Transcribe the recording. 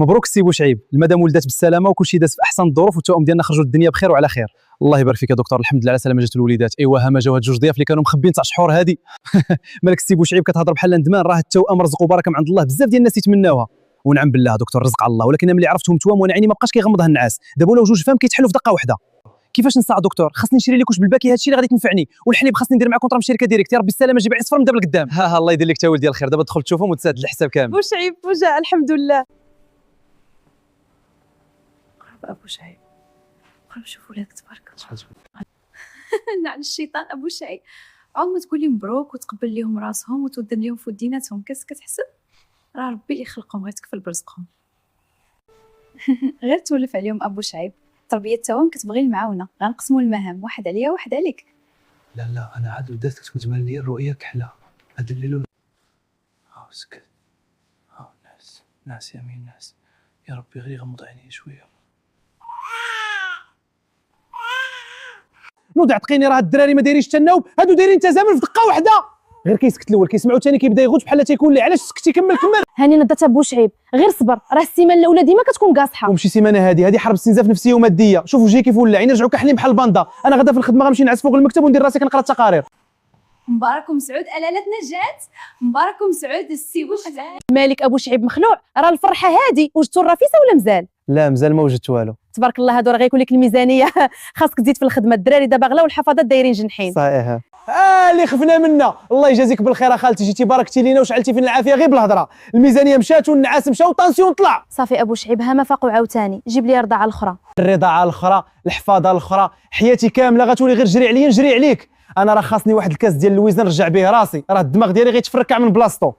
مبروك السي بوشعيب، المدام ولدات بالسلامه وكلشي داز في احسن الظروف والتوأم ديالنا خرجوا للدنيا بخير وعلى خير. الله يبارك فيك يا دكتور، الحمد لله على سلامه جات الوليدات. ايوا هما جاو هاد جوج ضياف اللي كانوا مخبيين 9 شهور هادي. مالك السي بوشعيب كتهضر بحال ندمان، راه التوأم رزق وبركه من عند الله، بزاف ديال الناس يتمناوها. ونعم بالله دكتور رزق على الله، ولكن ملي عرفتهم توام وانا عيني ما بقاش كيغمضها النعاس، دابا ولاو جوج فام كيتحلوا في دقه واحده. كيفاش نصاع دكتور؟ خاصني نشري لك واش بالباكي هادشي اللي غادي تنفعني، والحليب خاصني ندير معاه كونطرا من شركه ديريكت. يا ربي السلامه جيب عصفر من دابا لقدام. ها الله يدير لك تا ولدي الخير، دابا تدخل تشوفهم وتساد الحساب كامل. بوشعيب وجا الحمد لله. قرب ابو شعيب، قرب شوف ولادك تبارك الله. نعل الشيطان ابو شعيب، عاود ما تقول لي مبروك وتقبل ليهم راسهم وتودن ليهم في وديناتهم. كتحسب راه ربي اللي خلقهم غيتكفل برزقهم. غير تولف عليهم ابو شعيب، تربيه التوام كتبغي المعاونه، غنقسموا المهام، واحد عليا واحد عليك. لا انا عاد بدات كتبان لي الرؤيه كحله. هاد الليل سكت. ناس يا مين ناس، يا ربي غير غمض عيني شويه. نوض عتقيني، راه الدراري ما دايرينش حتى النوب، هادو دايرين تزامن في دقه واحده. غير كيسكت الاول كيسمعوا ثاني كيبدا يغوت بحال تيكون ليه. علاش سكتي؟ كمل. هاني نضات ابو شعيب، غير صبر، راه السيمانه الاولى ديما كتكون قاصحه. ومشي سيمانه هادي حرب استنزاف نفسيه وماديه. شوفوا وجهي كيف ولا، عيني رجعوا كحلين بحال الباندا. انا غدا في الخدمه غنمشي نعس فوق المكتب وندير راسي كنقرا التقارير. مبارك ومسعود الالتنا جات، مبارك ومسعود السي بوشعيب. مالك ابو شعيب مخلوع، راه الفرحه هادي. وجدتو الرفيسه ولا مزال؟ لا مازال ما وجدت والو. تبارك الله، هادو راه غيكون لك الميزانيه. خاصك تزيد في الخدمه، الدراري دابا غلاو والحفاظات دايرين جنحين. صحيح. اللي خفنا منا، الله يجازيك بالخير اخالتي، جيتي باركتي لينا وشعلتي فينا العافيه غير بالهضره. الميزانيه مشات والنعاس مشى والطانسيون طلع. صافي ابو شعيب، ها ما فاقوا عاوتاني، جيب لي الرضاعه الاخرى. الرضاعه الاخرى، الحفاظه الاخرى، حياتي كامله غتولي غير جري عليا نجري عليك. انا راه خاصني واحد الكاس ديال اللويزه نرجع به راسي، راه الدماغ ديالي غيتفركع من بلاصتو.